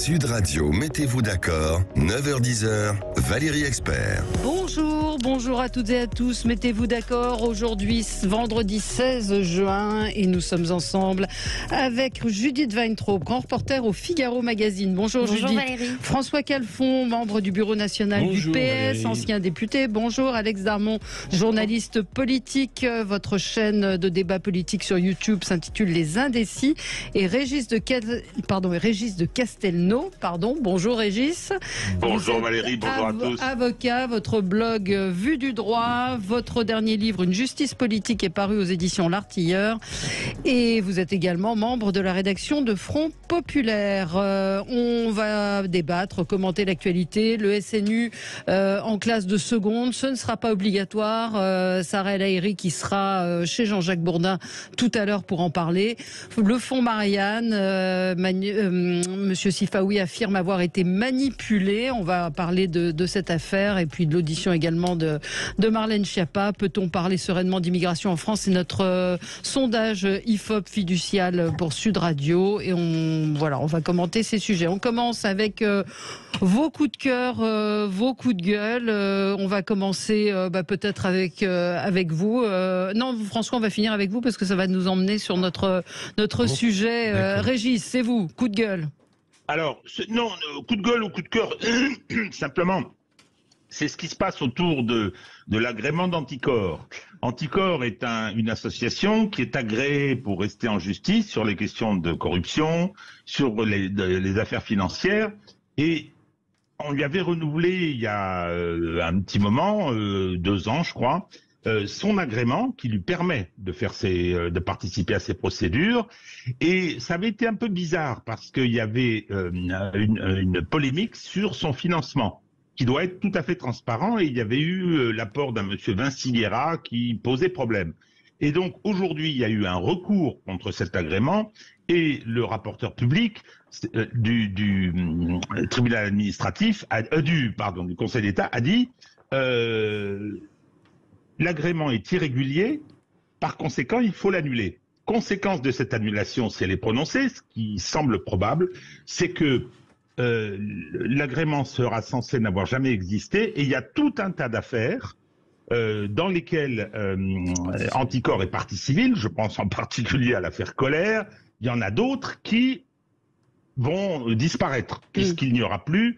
Sud Radio, mettez-vous d'accord, 9h-10h, Valérie Expert. Bonjour à toutes et à tous, mettez-vous d'accord, aujourd'hui vendredi 16 juin et nous sommes ensemble avec Judith Weintraub, grand reporter au Figaro Magazine. Bonjour Judith. Valérie. François Calfon, membre du bureau national du PS, Valérie. Ancien député. Bonjour Alex Darmon, journaliste politique. Votre chaîne de débat politique sur YouTube s'intitule Les Indécis. Et Régis de Castelnau, bonjour Régis. Bonjour Valérie, bonjour à tous. Avocat, votre blog Vue du droit, votre dernier livre Une justice politique est paru aux éditions L'Artilleur et vous êtes également membre de la rédaction de Front Populaire. On va débattre, commenter l'actualité. Le SNU en classe de seconde, ce ne sera pas obligatoire. Sarah El Haïry qui sera chez Jean-Jacques Bourdin tout à l'heure pour en parler. Le fonds Marianne, Monsieur Sifaoui affirme avoir été manipulé. On va parler de cette affaire et puis de l'audition également de Marlène Schiappa. Peut-on parler sereinement d'immigration en France? C'est notre sondage IFOP fiducial pour Sud Radio et on va commenter ces sujets. On commence avec vos coups de cœur, vos coups de gueule. On va commencer peut-être avec vous. Non, François, on va finir avec vous parce que ça va nous emmener sur notre sujet. Régis, c'est vous, coup de gueule. Alors, non, coup de gueule ou coup de cœur, simplement, c'est ce qui se passe autour de l'agrément d'Anticor. Anticor est une association qui est agréée pour rester en justice sur les questions de corruption, sur les affaires financières, et on lui avait renouvelé il y a un petit moment, 2 ans je crois, son agrément qui lui permet de participer à ces procédures. Et ça avait été un peu bizarre parce qu'il y avait une polémique sur son financement qui doit être tout à fait transparent, et il y avait eu l'apport d'un monsieur Vinci Guerra qui posait problème. Et donc aujourd'hui, il y a eu un recours contre cet agrément et le rapporteur public du tribunal administratif, du Conseil d'État a dit l'agrément est irrégulier, par conséquent, il faut l'annuler. Conséquence de cette annulation, si elle est prononcée, ce qui semble probable, c'est que l'agrément sera censé n'avoir jamais existé, et il y a tout un tas d'affaires dans lesquelles Anticor est partie civile, je pense en particulier à l'affaire Colère. Il y en a d'autres qui vont disparaître, puisqu'il n'y aura plus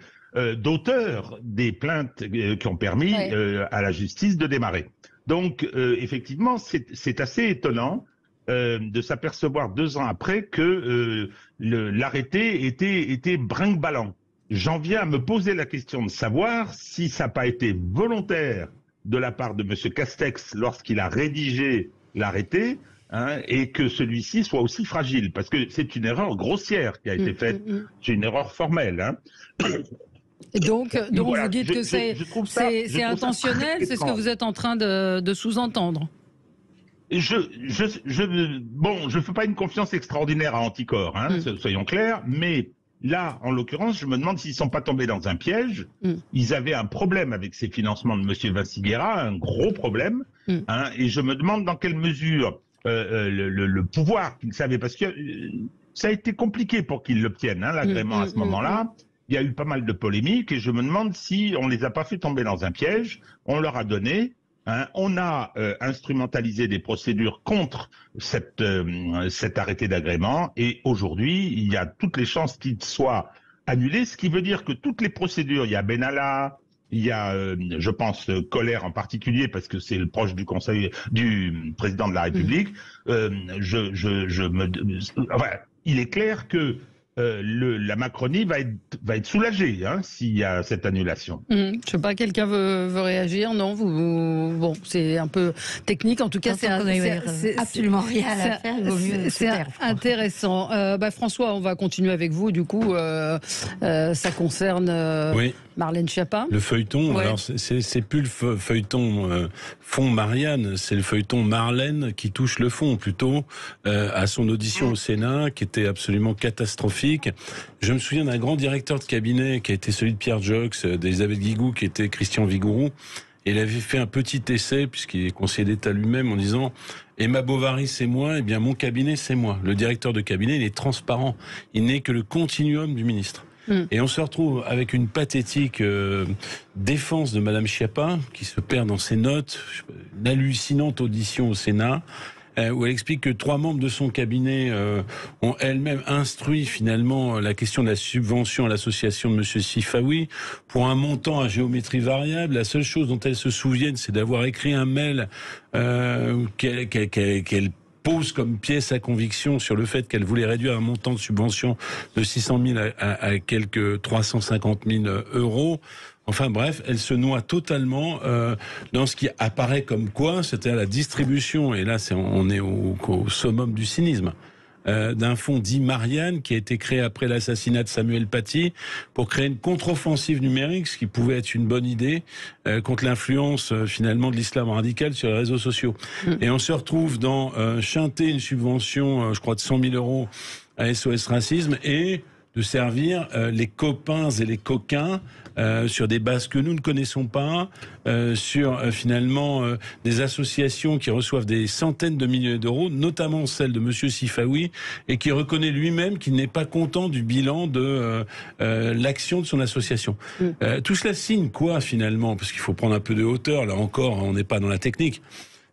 d'auteurs des plaintes qui ont permis à la justice de démarrer. Donc, effectivement, c'est assez étonnant de s'apercevoir 2 ans après que l'arrêté était brinque-ballant. J'en viens à me poser la question de savoir si ça n'a pas été volontaire de la part de M. Castex lorsqu'il a rédigé l'arrêté, et que celui-ci soit aussi fragile, parce que c'est une erreur grossière qui a été faite, c'est une erreur formelle. Et donc voilà, vous dites que c'est intentionnel, c'est ce que vous êtes en train de sous-entendre. Je fais pas une confiance extraordinaire à Anticor, soyons clairs, mais là, en l'occurrence, je me demande s'ils sont pas tombés dans un piège. Ils avaient un problème avec ces financements de M. Vinci Guerra, un gros problème, et je me demande dans quelle mesure le pouvoir qu'ils savaient, parce que ça a été compliqué pour qu'ils l'obtiennent, l'agrément à ce moment-là. Il y a eu pas mal de polémiques et je me demande si on les a pas fait tomber dans un piège. On leur a donné, on a instrumentalisé des procédures contre cet arrêté d'agrément, et aujourd'hui il y a toutes les chances qu'il soit annulé, ce qui veut dire que toutes les procédures, il y a Benalla, il y a, je pense, Colère en particulier, parce que c'est le proche du président de la République. Il est clair que la Macronie va être soulagée s'il y a cette annulation. Je sais pas, quelqu'un veut réagir? Non, bon, c'est un peu technique. En tout cas, c'est absolument rien à faire. C'est intéressant. François, on va continuer avec vous. Du coup, ça concerne Marlène Schiappa. Le feuilleton. Ouais. Alors, c'est plus le feuilleton fond Marianne, c'est le feuilleton Marlène qui touche le fond, plutôt à son audition au Sénat, qui était absolument catastrophique. Je me souviens d'un grand directeur de cabinet qui a été celui de Pierre Jox, d'Elisabeth Guigou, qui était Christian Vigourou. Et il avait fait un petit essai, puisqu'il est conseiller d'État lui-même, en disant « Emma Bovary, c'est moi, eh bien mon cabinet, c'est moi ». Le directeur de cabinet, il est transparent. Il n'est que le continuum du ministre. Et on se retrouve avec une pathétique défense de Madame Schiappa, qui se perd dans ses notes, une hallucinante audition au Sénat, où elle explique que 3 membres de son cabinet ont elles-mêmes instruit finalement la question de la subvention à l'association de Monsieur Sifawi pour un montant à géométrie variable. La seule chose dont elles se souviennent, c'est d'avoir écrit un mail qu'elle pose comme pièce à conviction sur le fait qu'elle voulait réduire un montant de subvention de 600 000 à quelques 350 000 euros. Enfin bref, elle se noie totalement dans ce qui apparaît comme quoi, c'était la distribution, et là on est au summum du cynisme, d'un fonds dit Marianne, qui a été créé après l'assassinat de Samuel Paty pour créer une contre-offensive numérique, ce qui pouvait être une bonne idée, contre l'influence finalement de l'islam radical sur les réseaux sociaux. Et on se retrouve dans chanter une subvention, je crois de 100 000 euros à SOS Racisme, et de servir les copains et les coquins sur des bases que nous ne connaissons pas, sur finalement des associations qui reçoivent des centaines de milliers d'euros, notamment celle de Monsieur Sifawi, et qui reconnaît lui-même qu'il n'est pas content du bilan de l'action de son association. Tout cela signe quoi finalement? Parce qu'il faut prendre un peu de hauteur, là encore, on n'est pas dans la technique.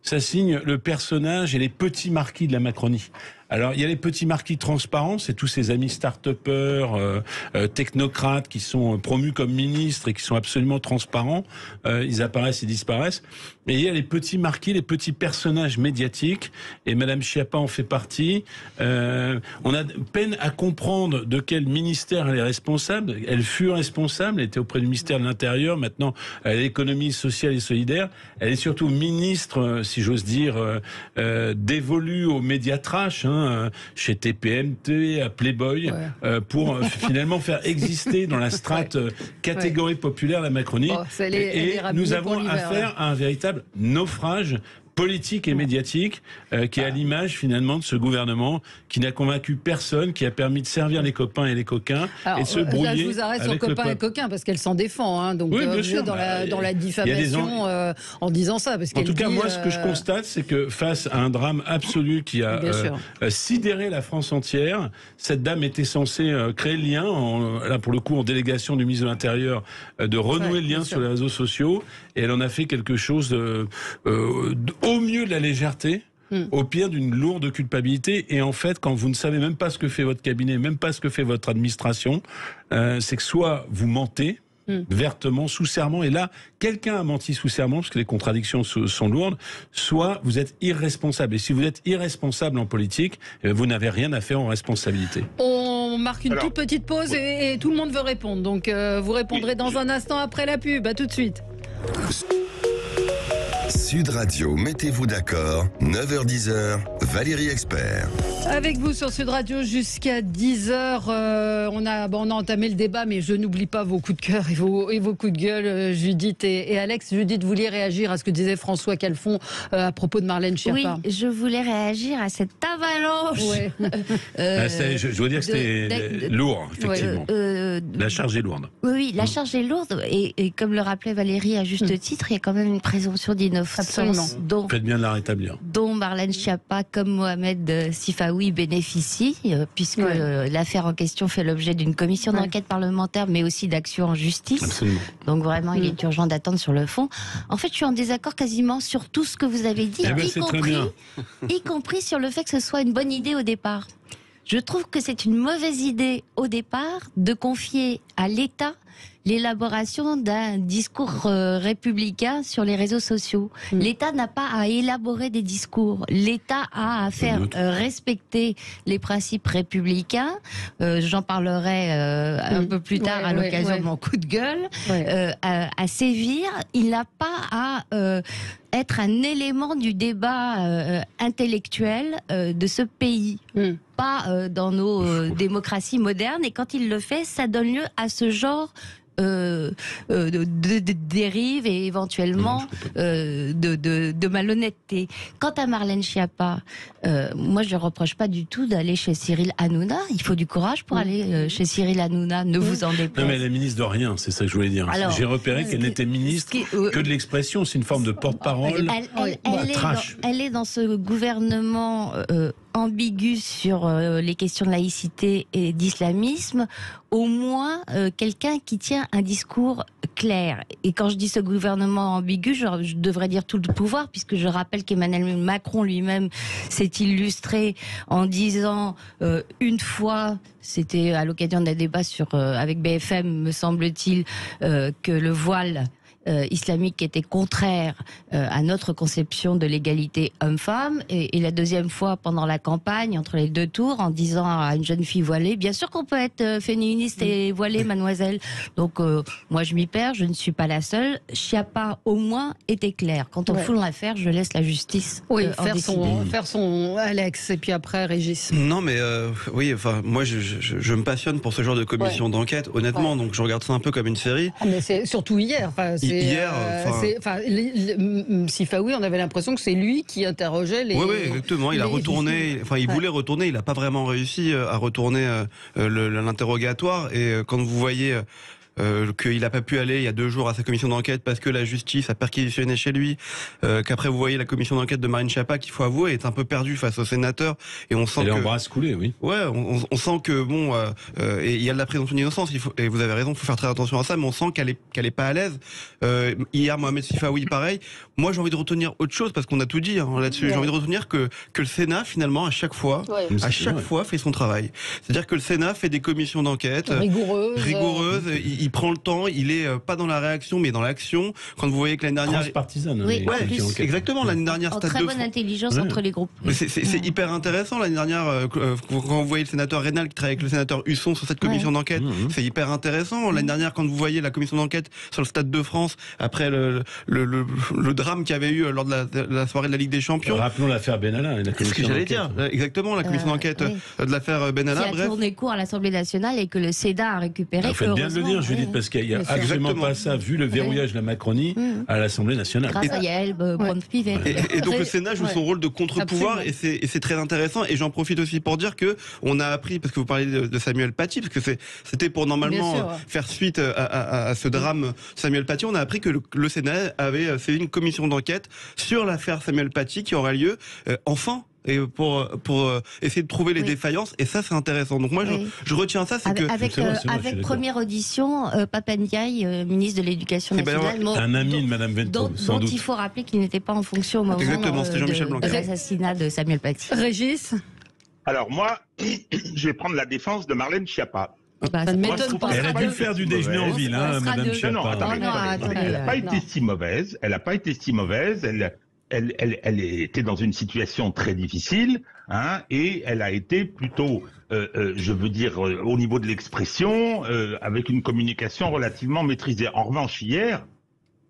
Ça signe le personnage et les petits marquis de la Macronie. Alors, il y a les petits marquis transparents, c'est tous ces amis start-upers, technocrates qui sont promus comme ministres et qui sont absolument transparents. Ils apparaissent et disparaissent. Et il y a les petits marquis, les petits personnages médiatiques, et Madame Schiappa en fait partie. On a peine à comprendre de quel ministère elle est responsable. Elle fut responsable, elle était auprès du ministère de l'Intérieur, maintenant à l'économie sociale et solidaire. Elle est surtout ministre, si j'ose dire, dévolue aux médias trash, chez TPMT, à Playboy, pour finalement faire exister dans la strate catégorie populaire la Macronie. Et nous avons affaire à un véritable naufrage politique et médiatique qui est à l'image finalement de ce gouvernement qui n'a convaincu personne, qui a permis de servir les copains et les coquins. Alors, et se brouiller. Là, je vous arrête sur copains et coquins parce qu'elle s'en défend. Donc oui, bien vous sûr, êtes dans la diffamation en disant ça. Parce en tout cas, moi, ce que je constate, c'est que face à un drame absolu qui a sidéré la France entière, cette dame était censée créer le lien, là pour le coup en délégation du ministre de l'Intérieur, de renouer le lien sur les réseaux sociaux, et elle en a fait quelque chose au mieux de la légèreté, au pire d'une lourde culpabilité. Et en fait, quand vous ne savez même pas ce que fait votre cabinet, même pas ce que fait votre administration, c'est que soit vous mentez vertement, sous serment, et là, quelqu'un a menti sous serment, parce que les contradictions sont lourdes, soit vous êtes irresponsable. Et si vous êtes irresponsable en politique, vous n'avez rien à faire en responsabilité. On marque une toute petite pause et tout le monde veut répondre. Donc vous répondrez dans un instant après la pub. À tout de suite. Sud Radio, mettez-vous d'accord, 9h-10h, Valérie Expert. Avec vous sur Sud Radio jusqu'à 10h, on a entamé le débat, mais je n'oublie pas vos coups de cœur et vos coups de gueule, Judith et Alex. Judith, vous vouliez réagir à ce que disait François Calfon à propos de Marlène Schiappa? Oui, je voulais réagir à cette avalanche. Je dois dire que c'était lourd, effectivement. La charge est lourde. Oui, la charge est lourde, et comme le rappelait Valérie à juste titre, il y a quand même une présomption d'innocence. Faites bien de la rétablir. Dont Marlène Schiappa comme Mohamed Sifawi bénéficient, puisque l'affaire en question fait l'objet d'une commission d'enquête parlementaire, mais aussi d'action en justice. Absolument. Donc vraiment, il est urgent d'attendre sur le fond. En fait, je suis en désaccord quasiment sur tout ce que vous avez dit, y compris sur le fait que ce soit une bonne idée au départ. Je trouve que c'est une mauvaise idée au départ de confier à l'État l'élaboration d'un discours républicain sur les réseaux sociaux. L'État n'a pas à élaborer des discours. L'État a à faire respecter les principes républicains. J'en parlerai un peu plus tard à l'occasion de mon coup de gueule. À sévir, il n'a pas à être un élément du débat intellectuel de ce pays. Pas dans nos démocraties modernes. Et quand il le fait, ça donne lieu à ce genre de dérive et éventuellement de malhonnêteté. Quant à Marlène Schiappa, moi je ne reproche pas du tout d'aller chez Cyril Hanouna. Il faut du courage pour aller chez Cyril Hanouna, ne vous en déplaise. Non mais elle est ministre de rien, c'est ça que je voulais dire. J'ai repéré qu'elle n'était ministre que de l'expression, c'est une forme de porte-parole. Elle est dans ce gouvernement ambigu sur les questions de laïcité et d'islamisme, au moins quelqu'un qui tient un discours clair. Et quand je dis ce gouvernement ambigu, je devrais dire tout le pouvoir, puisque je rappelle qu'Emmanuel Macron lui-même s'est illustré en disant une fois, c'était à l'occasion d'un débat avec BFM, me semble-t-il, que le voile islamique était contraire à notre conception de l'égalité homme-femme, et la deuxième fois pendant la campagne entre les deux tours en disant à une jeune fille voilée, bien sûr qu'on peut être féministe et voilée, mademoiselle. Donc moi je m'y perds, je ne suis pas la seule. Schiappa au moins était clair. Quand on fout dans l'affaire, je laisse la justice faire son Alex, et puis après Régis. Non mais oui, enfin moi je me passionne pour ce genre de commission d'enquête, honnêtement, donc je regarde ça un peu comme une série. Ah, mais c'est surtout hier. Hier, Sifaoui, on avait l'impression que c'est lui qui interrogeait les. Oui, exactement. Il a retourné. Enfin, il voulait retourner. Il n'a pas vraiment réussi à retourner l'interrogatoire. Et quand vous voyez qu'il n'a pas pu aller il y a 2 jours à sa commission d'enquête parce que la justice a perquisitionné chez lui, qu'après vous voyez la commission d'enquête de Marlène Schiappa, qu'il faut avouer est un peu perdue face au sénateur, et on sent elle est en brasse coulée, oui. Ouais, on sent que bon, et il y a de la présomption d'innocence, et vous avez raison, il faut faire très attention à ça, mais on sent qu'elle est pas à l'aise. Hier, Mohamed Sifaoui, pareil. Moi, j'ai envie de retenir autre chose parce qu'on a tout dit là-dessus. J'ai envie de retenir que le Sénat, finalement, à chaque fois, fait son travail. C'est-à-dire que le Sénat fait des commissions d'enquête rigoureuses. Il prend le temps, il est pas dans la réaction mais dans l'action. Quand vous voyez que l'année dernière, transpartisane. Oui, exactement, l'année dernière, en très bonne intelligence entre les groupes. C'est hyper intéressant l'année dernière quand vous voyez le sénateur Reynal qui travaille avec le sénateur Husson sur cette commission d'enquête, c'est hyper intéressant. L'année dernière, quand vous voyez la commission d'enquête sur le Stade de France après le drame qu'il y avait eu lors de la soirée de la Ligue des Champions. Rappelons l'affaire Benalla. C'est ce que j'allais dire. Exactement, la commission d'enquête de l'affaire Benalla. Qui a tourné court à l'Assemblée nationale et que le Sénat a récupéré. Vous faites bien de le dire, Judith, parce qu'il n'y a absolument pas ça, vu le verrouillage de la Macronie à l'Assemblée nationale. Grâce à Yael Braun-Pivet. Et donc le Sénat joue son rôle de contre-pouvoir, et c'est très intéressant. Et j'en profite aussi pour dire que on a appris, parce que vous parlez de Samuel Paty, parce que c'était pour normalement faire suite à ce drame Samuel Paty, on a appris que le Sénat avait fait une commission d'enquête sur l'affaire Samuel Paty qui aura lieu enfin. Et pour essayer de trouver les défaillances, et ça c'est intéressant. Donc moi je retiens ça, c'est avec première audition Papa Ndiaye, ministre de l'Éducation nationale, un ami de Madame Vento, dont il faut rappeler qu'il n'était pas en fonction au moment de l'assassinat de Samuel Paty. Régis. Alors moi, je vais prendre la défense de Marlène Schiappa. Ça ne m'étonne pas. Elle a dû faire du déjeuner en ville, Madame Schiappa. Non, attendez. Elle n'a pas été si mauvaise. Elle n'a pas été si mauvaise. Elle était dans une situation très difficile, et elle a été plutôt, je veux dire, au niveau de l'expression, avec une communication relativement maîtrisée. En revanche, hier,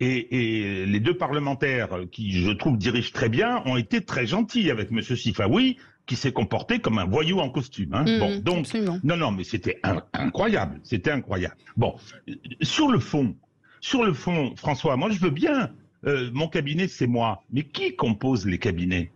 et les 2 parlementaires qui, je trouve, dirigent très bien, ont été très gentils avec M. Sifaoui, qui s'est comporté comme un voyou en costume. Bon, donc, absolument. Non, mais c'était incroyable. C'était incroyable. Bon, sur le fond, François, moi je veux bien. Mon cabinet, c'est moi. Mais qui compose les cabinets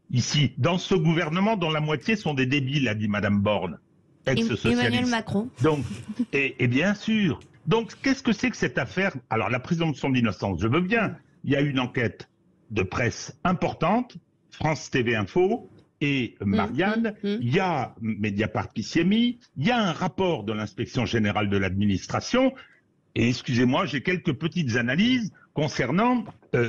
ici, dans ce gouvernement dont la moitié sont des débiles, a dit Madame Borne, ex-socialiste. Emmanuel Macron. Donc, et bien sûr. Donc, qu'est-ce que c'est que cette affaire? Alors, la présomption d'innocence, je veux bien. Il y a une enquête de presse importante, France TV Info et Marianne. Il y a Mediapart qui s'y est mis. Il y a un rapport de l'inspection générale de l'administration. Et excusez-moi, j'ai quelques petites analyses concernant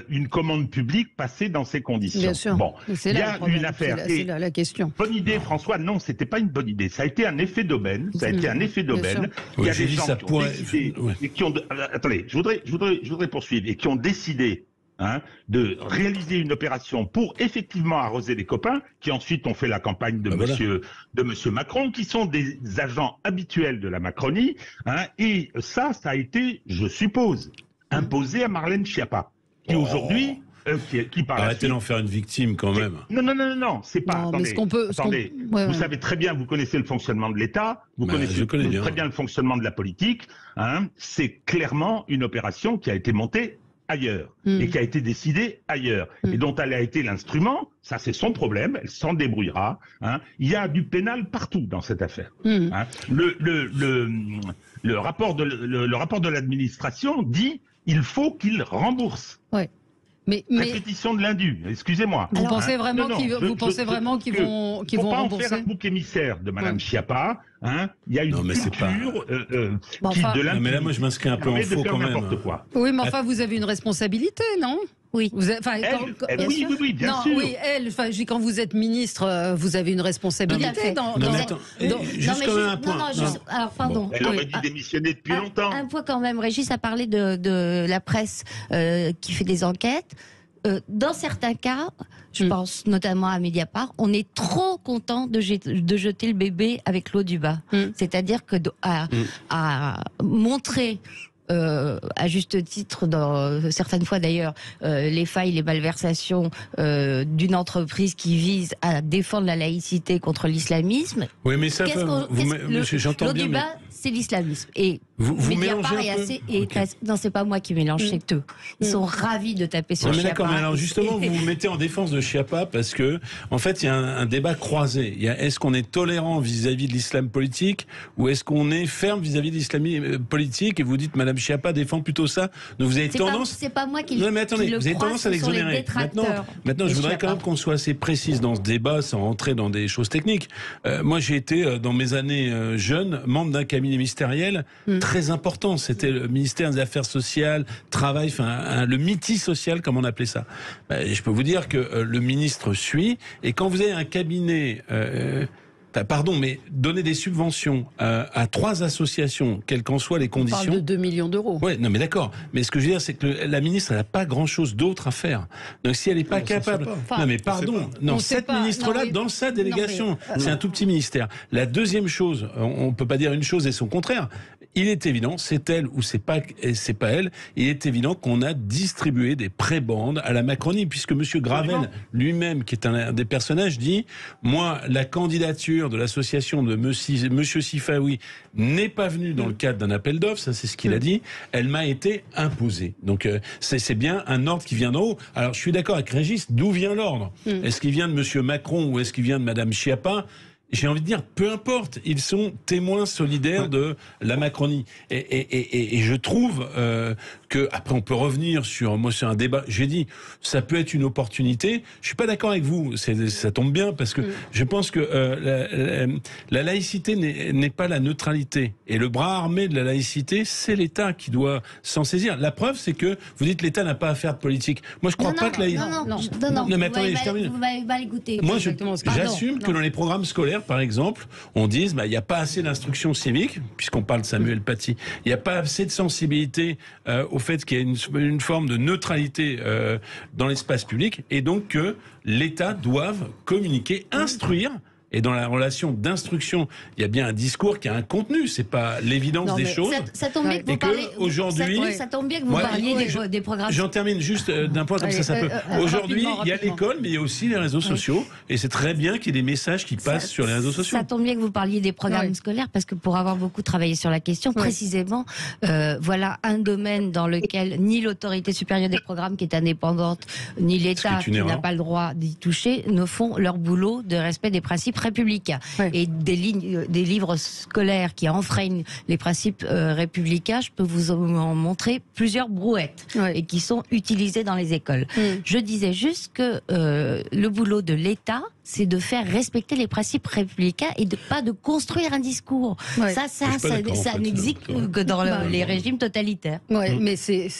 une commande publique passée dans ces conditions. Bien sûr. Bon, il y a une affaire. C'est là la question. Bonne idée, François. Non, c'était pas une bonne idée. Ça a été un effet d'aubaine. Il y a des gens qui ont décidé et qui ont. Attendez, je voudrais poursuivre, et qui ont décidé de réaliser une opération pour effectivement arroser les copains, qui ensuite ont fait la campagne de monsieur Macron, qui sont des agents habituels de la Macronie, et ça a été, je suppose, imposé à Marlène Schiappa, qui aujourd'hui, qui par arrêtez d'en faire une victime quand même. Non, c'est pas. Attendez, vous savez très bien, vous connaissez le fonctionnement de l'État, vous connaissez très bien le fonctionnement de la politique. C'est clairement une opération qui a été montée ailleurs, et qui a été décidée ailleurs, et dont elle a été l'instrument. Ça, c'est son problème, elle s'en débrouillera. Il y a du pénal partout dans cette affaire. Le rapport de l'administration dit il faut qu'il rembourse. Répétition de l'indu, excusez-moi. Vous pensez vraiment qu'ils vont pas en rembourser faire un bouc émissaire de Madame Schiappa. Il y a une culture de l'indu. Mais là, moi, je m'inscris un peu en faux quand même. Oui, mais enfin, vous avez une responsabilité, non ? Oui. Oui, bien sûr. Oui, quand vous êtes ministre, vous avez une responsabilité. Juste quand même un point. Alors, pardon. Elle aurait dû démissionner depuis longtemps. Un point quand même. Régis a parlé de la presse qui fait des enquêtes. Dans certains cas, je pense notamment à Mediapart, on est trop content de jeter le bébé avec l'eau du bas. C'est-à-dire que à montrer à juste titre, certaines fois d'ailleurs, les failles, les malversations d'une entreprise qui vise à défendre la laïcité contre l'islamisme. Oui, mais ça, j'entends bien. L'eau du bas, c'est l'islamisme. Et vous mélangez un peu. Non, c'est pas moi qui mélange, c'est eux. Ils sont ravis de taper sur Schiappa. D'accord, mais alors justement, vous vous mettez en défense de Schiappa parce que, en fait, il y a un débat croisé. Est-ce qu'on est tolérant vis-à-vis de l'islam politique ou est-ce qu'on est ferme vis-à-vis de l'islam politique? Et vous dites, Madame Schiappa défend plutôt ça. Donc vous avez tendance. C'est pas moi qui le. Non, mais attendez, vous avez tendance à l'exonérer. Maintenant, je voudrais quand même qu'on soit assez précise dans ce débat, sans rentrer dans des choses techniques. Moi, j'ai été dans mes années jeunes membre d'un cabinet ministériel très important. C'était le ministère des Affaires sociales, travail, le MITI social, comme on appelait ça. Je peux vous dire que le ministre suit. Et quand vous avez un cabinet, mais donner des subventions à 3 associations, quelles qu'en soient les conditions. On parle de 2 millions d'euros. Ouais, non, mais d'accord. Mais ce que je veux dire, c'est que la ministre, elle n'a pas grand-chose d'autre à faire. Donc, si elle n'est pas capable. Non, mais pardon. Non, cette ministre-là, dans sa délégation, c'est un tout petit ministère. La deuxième chose, on ne peut pas dire une chose et son contraire. Il est évident, c'est elle ou c'est pas elle, il est évident qu'on a distribué des prébendes à la Macronie, puisque M. Gravel lui-même, qui est un des personnages, dit « Moi, la candidature de l'association de M. Sifaoui n'est pas venue dans le cadre d'un appel d'offres, ça c'est ce qu'il a dit, elle m'a été imposée. » Donc c'est bien un ordre qui vient d'en haut. Alors je suis d'accord avec Régis, d'où vient l'ordre? Est-ce qu'il vient de M. Macron ou est-ce qu'il vient de Mme Schiappa? J'ai envie de dire, peu importe, ils sont témoins solidaires de la Macronie. Et je trouve que, après on peut revenir sur, moi c'est un débat, j'ai dit, ça peut être une opportunité. Je suis pas d'accord avec vous, ça tombe bien, parce que je pense que la laïcité n'est pas la neutralité. Et le bras armé de la laïcité, c'est l'État qui doit s'en saisir. La preuve, c'est que vous dites l'État n'a pas à faire de politique. Moi je crois pas que non, mais attendez, je termine. Vous m'avez mal écouté. Moi j'assume que dans les programmes scolaires, par exemple, on dise il n'y a pas assez d'instruction civique, puisqu'on parle de Samuel Paty, il n'y a pas assez de sensibilité au fait qu'il y a une forme de neutralité dans l'espace public, et donc que l'État doive communiquer, instruire. Et dans la relation d'instruction, il y a bien un discours qui a un contenu, c'est pas l'évidence des choses. Ça tombe bien que vous parliez. Aujourd'hui, ça tombe bien que vous parliez des programmes. J'en termine juste d'un point comme ça peut. Aujourd'hui, il y a l'école, mais il y a aussi les réseaux sociaux, et c'est très bien qu'il y ait des messages qui passent sur les réseaux sociaux. Ça tombe bien que vous parliez des programmes scolaires, parce que pour avoir beaucoup travaillé sur la question, précisément, voilà un domaine dans lequel ni l'autorité supérieure des programmes qui est indépendante, ni l'État qui n'a pas le droit d'y toucher, ne font leur boulot de respect des principes républicains. Et des livres scolaires qui enfreignent les principes républicains, je peux vous en montrer plusieurs brouettes et qui sont utilisées dans les écoles. Je disais juste que le boulot de l'État, c'est de faire respecter les principes républicains et pas de construire un discours. Ça n'existe que dans les régimes totalitaires. Mais c'est.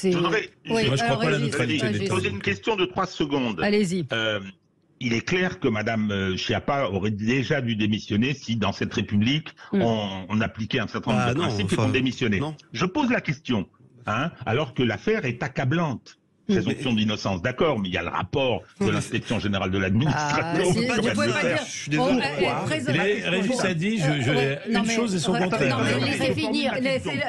Moi, je crois pas à la neutralité. Je vais poser une question de 3 secondes. Allez-y. Il est clair que Madame Schiappa aurait déjà dû démissionner si, dans cette République, on appliquait un certain nombre de principes et qu'on démissionnait. Je pose la question, alors que l'affaire est accablante. Présomption d'innocence, d'accord, mais il y a le rapport de l'inspection générale de l'administration. Je suis désolé. Régis a dit une chose et son contraire. Laissez finir.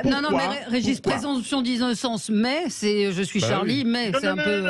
Non, mais Régis, présomption d'innocence, mais je suis Charlie, mais c'est un peu.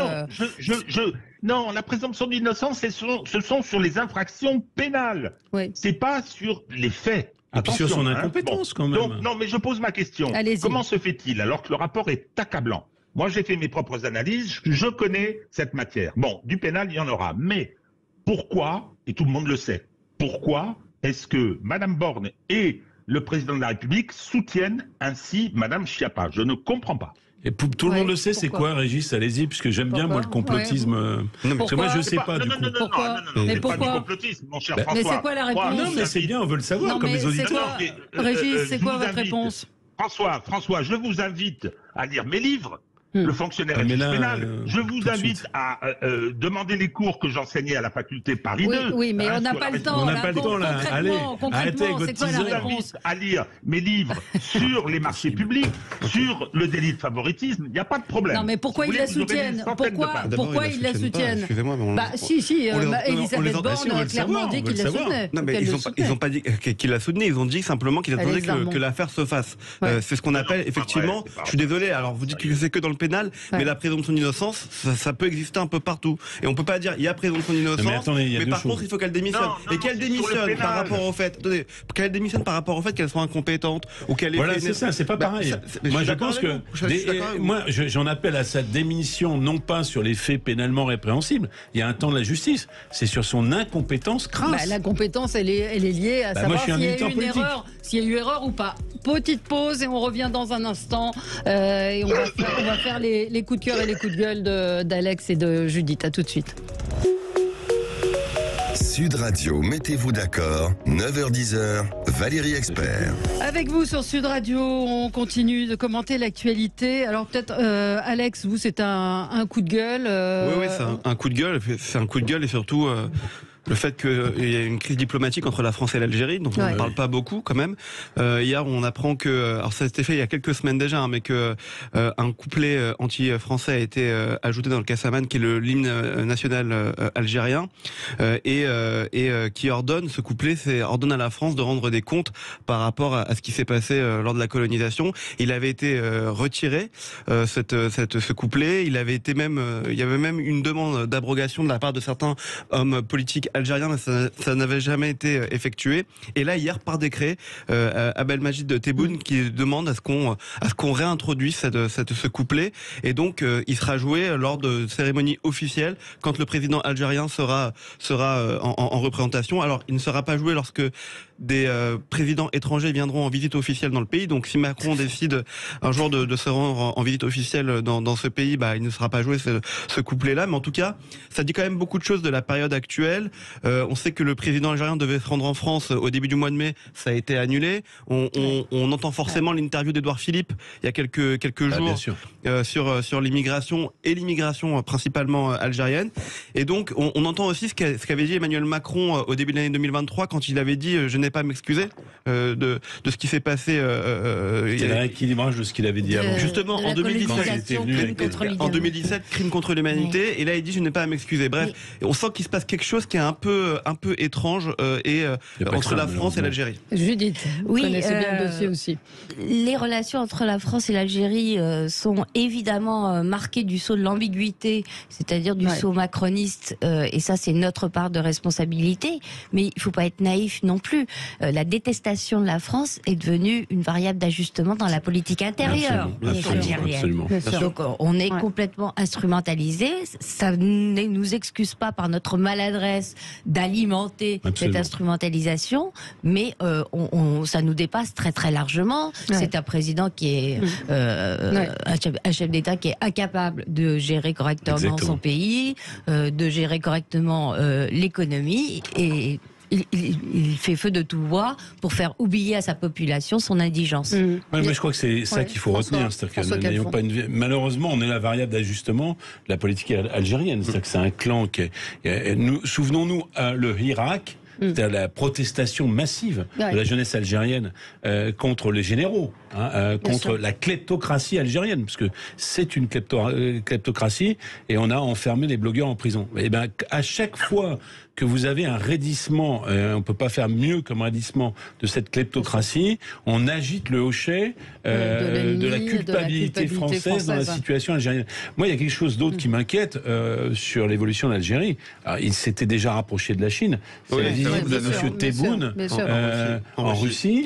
Non, la présomption d'innocence, ce sont sur les infractions pénales. C'est pas sur les faits. Attention, sur son incompétence quand même. Donc, non, mais je pose ma question. Comment se fait-il alors que le rapport est accablant? Moi, j'ai fait mes propres analyses, je connais cette matière. Bon, du pénal, il y en aura. Mais pourquoi, et tout le monde le sait, pourquoi est-ce que Mme Borne et le président de la République soutiennent ainsi Mme Schiappa? Je ne comprends pas. Et tout le monde le sait, c'est quoi, Régis? Allez-y, puisque j'aime bien, moi, le complotisme. Non, parce que moi, je sais pas, du coup. Pourquoi? Mais pourquoi? Pas du complotisme, mon cher François. Mais c'est quoi la réponse? Non, mais c'est bien, on veut le savoir, comme les auditeurs. Régis, c'est quoi votre réponse? François, je vous invite à lire mes livres. Le fonctionnaire pénal. Je vous invite à demander les cours que j'enseignais à la faculté Paris 2. Oui, mais on n'a pas le temps. On n'a pas le temps, là. Allez, arrêtez avec votre teaser. Je vous invite à lire mes livres sur les marchés publics, sur le délit de favoritisme. Il n'y a pas de problème. Non, mais pourquoi ils la soutiennent? Pourquoi ils la soutiennent? Excusez-moi, mais Elisabeth Borne a clairement dit qu'ils la soutenaient. Non, mais ils n'ont pas dit qu'ils la soutenaient, ils ont dit simplement qu'ils attendaient que l'affaire se fasse. C'est ce qu'on appelle, effectivement, je suis désolé, alors vous dites que c'est que dans le pénal, mais la présomption d'innocence, ça peut exister un peu partout. Et on peut pas dire il y a présomption d'innocence, mais par contre il faut qu'elle démissionne. Et qu'elle démissionne par rapport au fait, qu'elle démissionne par rapport au fait qu'elle soit incompétente ou qu'elle ait. Voilà, c'est ça, c'est pas pareil. Moi, je pense que moi, j'en appelle à sa démission non pas sur les faits pénalement répréhensibles. Il y a un temps de la justice, c'est sur son incompétence crasse. L'incompétence, elle est liée à savoir s'il y a eu une erreur, s'il y a eu erreur ou pas. Petite pause et on revient dans un instant. Et on va faire les coups de cœur et les coups de gueule d'Alex et de Judith. À tout de suite. Sud Radio, mettez-vous d'accord, 9h-10h, Valérie Expert. Avec vous sur Sud Radio, on continue de commenter l'actualité. Alors peut-être, Alex, vous, c'est un coup de gueule. Oui, c'est un coup de gueule. C'est un coup de gueule et surtout... le fait qu'il y a une crise diplomatique entre la France et l'Algérie, dont on ne parle pas beaucoup quand même. Hier, on apprend que, alors ça s'était fait il y a quelques semaines déjà, mais que un couplet anti-français a été ajouté dans le Kassaman, qui est l'hymne national algérien, et qui ordonne, ce couplet, ordonne à la France de rendre des comptes par rapport à ce qui s'est passé lors de la colonisation. Il avait été retiré, ce couplet. Il y avait même une demande d'abrogation de la part de certains hommes politiques algérien, mais ça n'avait jamais été effectué. Et là, hier, par décret, Abdelmajid Tebboune qui demande à ce qu'on réintroduise ce couplet. Et donc, il sera joué lors de cérémonies officielles quand le président algérien sera en représentation. Alors, il ne sera pas joué lorsque des présidents étrangers viendront en visite officielle dans le pays. Donc, si Macron décide un jour de se rendre en visite officielle dans ce pays, il ne sera pas joué ce couplet-là. Mais en tout cas, ça dit quand même beaucoup de choses de la période actuelle. On sait que le président algérien devait se rendre en France au début du mois de mai, ça a été annulé. On entend forcément l'interview d'Édouard Philippe il y a quelques jours sur l'immigration et l'immigration principalement algérienne. Et donc on entend aussi ce qu'avait dit Emmanuel Macron au début de l'année 2023 quand il avait dit je n'ai pas à m'excuser de ce qui s'est passé. Il y a un rééquilibrage de ce qu'il avait dit avant. Justement en 2017, crime contre l'humanité, et là il dit je n'ai pas à m'excuser. Bref, on sent qu'il se passe quelque chose qui est un peu étrange entre la France et l'Algérie. Judith, vous connaissez bien le dossier aussi. Les relations entre la France et l'Algérie sont évidemment marquées du sceau de l'ambiguïté, c'est-à-dire du sceau macroniste, et ça c'est notre part de responsabilité, mais il ne faut pas être naïf non plus. La détestation de la France est devenue une variable d'ajustement dans la politique intérieure algérienne. Donc on est complètement instrumentalisé, ça ne nous excuse pas par notre maladresse d'alimenter cette instrumentalisation, mais ça nous dépasse très très largement. C'est un président qui est un chef d'État qui est incapable de gérer correctement son pays, de gérer correctement l'économie, et il fait feu de tout bois pour faire oublier à sa population son indigence. Moi, je crois que c'est ça qu'il faut retenir. C'est-à-dire que malheureusement, on est la variable d'ajustement de la politique algérienne. C'est-à-dire que c'est un clan qui est... Souvenons-nous, le Irak, c'était la protestation massive de la jeunesse algérienne contre les généraux, contre la kleptocratie algérienne, parce que c'est une kleptocratie, et on a enfermé les blogueurs en prison. Et ben, à chaque fois que vous avez un raidissement, on peut pas faire mieux comme raidissement de cette kleptocratie, on agite le hochet de la culpabilité française dans la situation algérienne. Moi, il y a quelque chose d'autre qui m'inquiète sur l'évolution de l'Algérie. Il s'était déjà rapproché de la Chine. C'est la visite de M. Tebboune en Russie.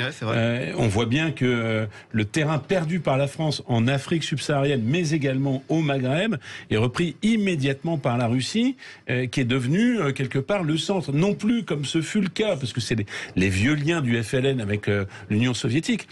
On voit bien que le terrain perdu par la France en Afrique subsaharienne, mais également au Maghreb, est repris immédiatement par la Russie, qui est devenue quelque part le centre. Non plus comme ce fut le cas, parce que c'est les vieux liens du FLN avec l'Union soviétique.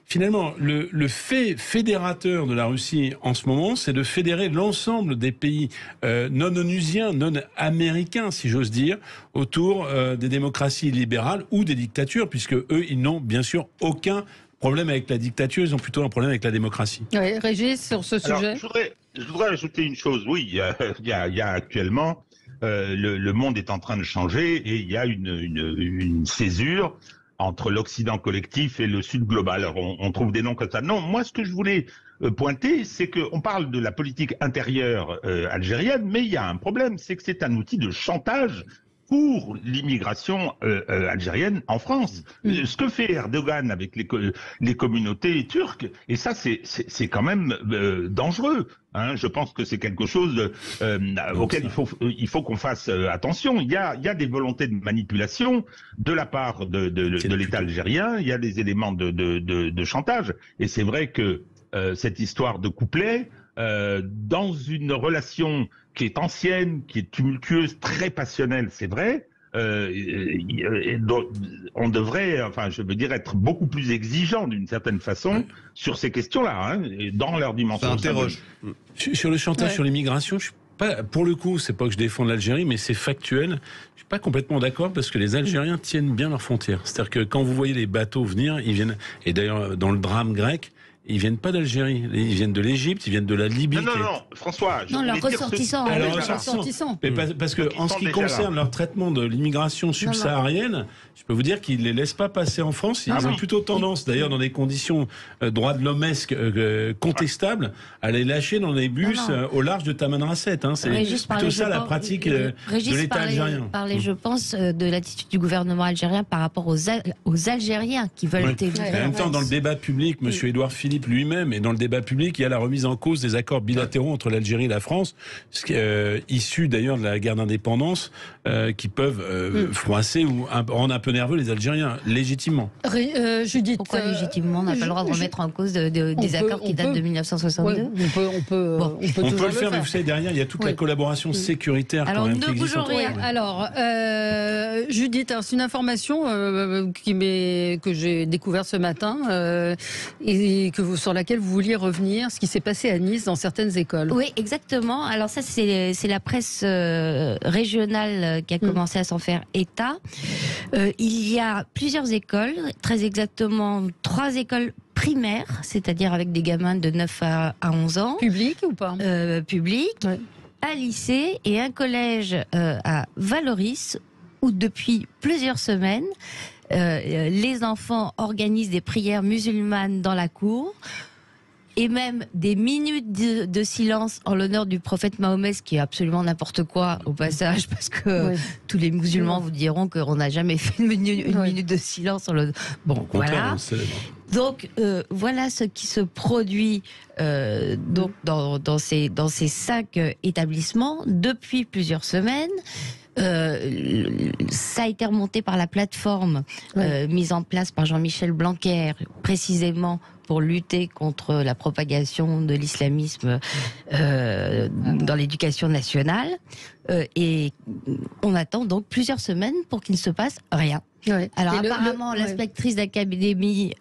Finalement, le fait fédérateur de la Russie en ce moment, c'est de fédérer l'ensemble des pays non onusiens, non américains, si j'ose dire, autour des démocraties libérales ou des dictatures, puisque eux, ils n'ont bien sûr aucun problème avec la dictature, ils ont plutôt un problème avec la démocratie. Oui, Régis, sur ce sujet. Je voudrais ajouter une chose. Oui, il y a actuellement, le monde est en train de changer et il y a une césure entre l'Occident collectif et le Sud global. Alors, on trouve des noms comme ça. Non, moi, ce que je voulais pointer, c'est qu'on parle de la politique intérieure algérienne, mais il y a un problème, c'est que c'est un outil de chantage pour l'immigration algérienne en France. Ce que fait Erdogan avec les communautés turques, et ça, c'est quand même dangereux. Hein, je pense que c'est quelque chose auquel il faut qu'on fasse attention. Il y a des volontés de manipulation de la part de l'État algérien. Il y a des éléments de chantage. Et c'est vrai que cette histoire de couplet, dans une relation qui est ancienne, qui est tumultueuse, très passionnelle, c'est vrai. On devrait, enfin, je veux dire, être beaucoup plus exigeant d'une certaine façon sur ces questions-là, hein, dans leur dimension. Ça interroge. Sur le chantage, sur l'immigration, je suis pas, pour le coup, c'est pas que je défends l'Algérie, mais c'est factuel. Je suis pas complètement d'accord parce que les Algériens tiennent bien leurs frontières. C'est-à-dire que quand vous voyez les bateaux venir, ils viennent, et d'ailleurs dans le drame grec, ils viennent pas d'Algérie, ils viennent de l'Égypte, ils viennent de la Libye. Non, François. Non, leurs ressortissants. Mais parce que en ce qui concerne leur traitement de l'immigration subsaharienne, je peux vous dire qu'ils les laissent pas passer en France. Ils ont plutôt tendance, d'ailleurs, dans des conditions droits de l'hommesques contestables, à les lâcher dans les bus au large de Tamanrasset. Hein. C'est plutôt ça la pratique de l'État algérien. Parlait, je pense, de l'attitude du gouvernement algérien par rapport aux Algériens qui veulent émigrer. En même temps, dans le débat public, M. Édouard Philippe lui-même, et dans le débat public, il y a la remise en cause des accords bilatéraux entre l'Algérie et la France, issus d'ailleurs de la guerre d'indépendance, qui peuvent froisser ou rendre un peu nerveux les Algériens, légitimement. Judith, pourquoi légitimement? On n'a pas le droit de remettre en cause des accords qui datent de 1962. On peut le faire, mais vous savez, derrière, il y a toute la collaboration sécuritaire. Alors, quand même, qui existe entre... Alors, Judith, c'est une information que j'ai découverte ce matin et sur laquelle vous vouliez revenir, ce qui s'est passé à Nice dans certaines écoles. Oui, exactement. Alors ça, c'est la presse régionale qui a commencé à s'en faire état. Il y a plusieurs écoles, très exactement 3 écoles primaires, c'est-à-dire avec des gamins de 9 à 11 ans. Public ou pas Public. Ouais. Un lycée et un collège à Valoris, où depuis plusieurs semaines, les enfants organisent des prières musulmanes dans la cour et même des minutes de silence en l'honneur du prophète Mahomet, ce qui est absolument n'importe quoi au passage, parce que tous les musulmans vous diront qu'on n'a jamais fait une minute de silence. Bon, voilà. Donc voilà ce qui se produit donc dans ces 5 établissements depuis plusieurs semaines. Ça a été remonté par la plateforme mise en place par Jean-Michel Blanquer, précisément pour lutter contre la propagation de l'islamisme dans l'éducation nationale. Et on attend donc plusieurs semaines pour qu'il ne se passe rien. Ouais. Alors apparemment, l'inspectrice d'académie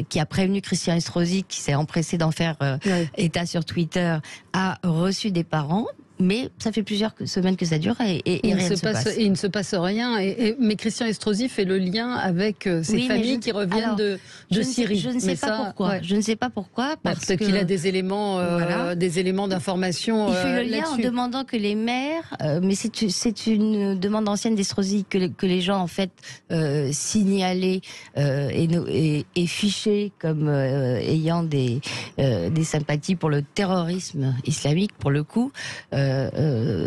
qui a prévenu Christian Estrosi, qui s'est empressé d'en faire état sur Twitter, a reçu des parents. Mais ça fait plusieurs semaines que ça dure et rien ne se passe. Et il ne se passe rien. Mais Christian Estrosi fait le lien avec ces familles qui reviennent de Syrie. Je ne sais pas pourquoi. Je ne sais pas pourquoi. Parce qu'il a des éléments d'information. Il fait le lien en demandant que les mères, mais c'est une demande ancienne d'Estrosi, que les gens en fait signalés et fichés comme ayant des sympathies pour le terrorisme islamique, pour le coup.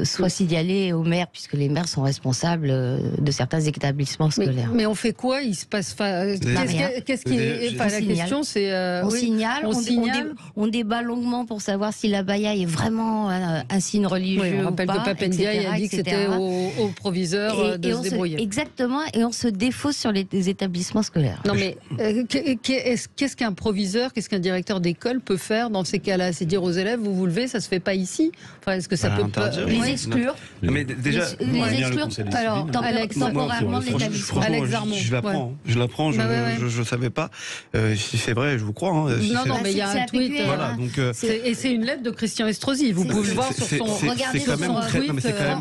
soit signalé aux maires, puisque les maires sont responsables de certains établissements scolaires. Mais on fait quoi? Il se passe qu'est-ce qui est la question, c'est on signale, on débat longuement pour savoir si la baya est vraiment un signe religieux. On rappelle que Pape Ndiaye a dit que c'était au proviseur de se débrouiller. Exactement, et on se défausse sur les établissements scolaires. Non mais qu'est-ce qu'un proviseur, qu'est-ce qu'un directeur d'école peut faire dans ces cas-là? C'est dire aux élèves, vous levez, ça se fait pas ici. Enfin, est-ce que ça peut les exclure? Mais déjà, les exclure. Alors, temporairement de l'établissement. Alex Armand. Je l'apprends, je savais pas. Si c'est vrai, je vous crois. Non, mais il y a un tweet. Voilà, donc et c'est une lettre de Christian Estrosi. Vous pouvez le voir sur son. Regardez sur son tweet.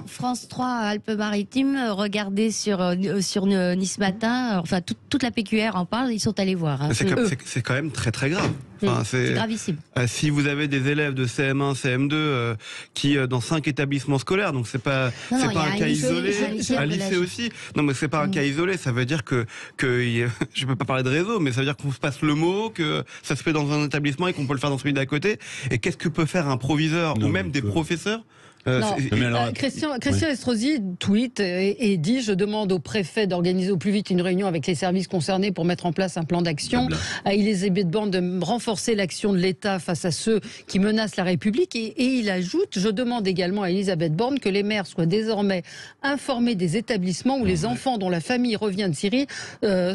France 3 Alpes-Maritimes. Regardez sur Nice Matin. Enfin, toute la PQR en parle. Ils sont allés voir. C'est quand même très très grave. Enfin, c'est gravissime. Si vous avez des élèves de CM1, CM2 qui dans 5 établissements scolaires, donc c'est pas un cas isolé, un lycée aussi. Non, mais c'est pas un cas isolé. Ça veut dire que je peux pas parler de réseau, mais ça veut dire qu'on se passe le mot, que ça se fait dans un établissement et qu'on peut le faire dans celui d'à côté. Et qu'est-ce que peut faire un proviseur ou même des professeurs? Christian Estrosi tweet et dit: je demande au préfet d'organiser au plus vite une réunion avec les services concernés pour mettre en place un plan d'action. À Elisabeth Borne de renforcer l'action de l'État face à ceux qui menacent la République. Et il ajoute: je demande également à Elisabeth Borne que les maires soient désormais informés des établissements où les enfants dont la famille revient de Syrie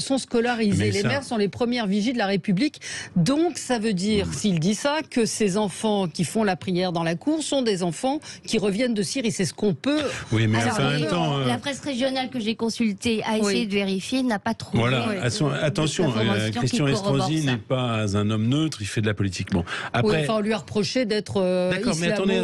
sont scolarisés. Les maires sont les premières vigies de la République. Donc ça veut dire, s'il dit ça, que ces enfants qui font la prière dans la cour sont des enfants qui reviennent de Syrie. C'est ce qu'on peut. Oui, mais alors, en même temps. La presse régionale que j'ai consultée a essayé de vérifier, n'a pas trouvé. Voilà. Attention, Christian Estrosi n'est pas un homme neutre, il fait de la politique. Bon, après. On lui a reproché d'être. D'accord, mais attendez.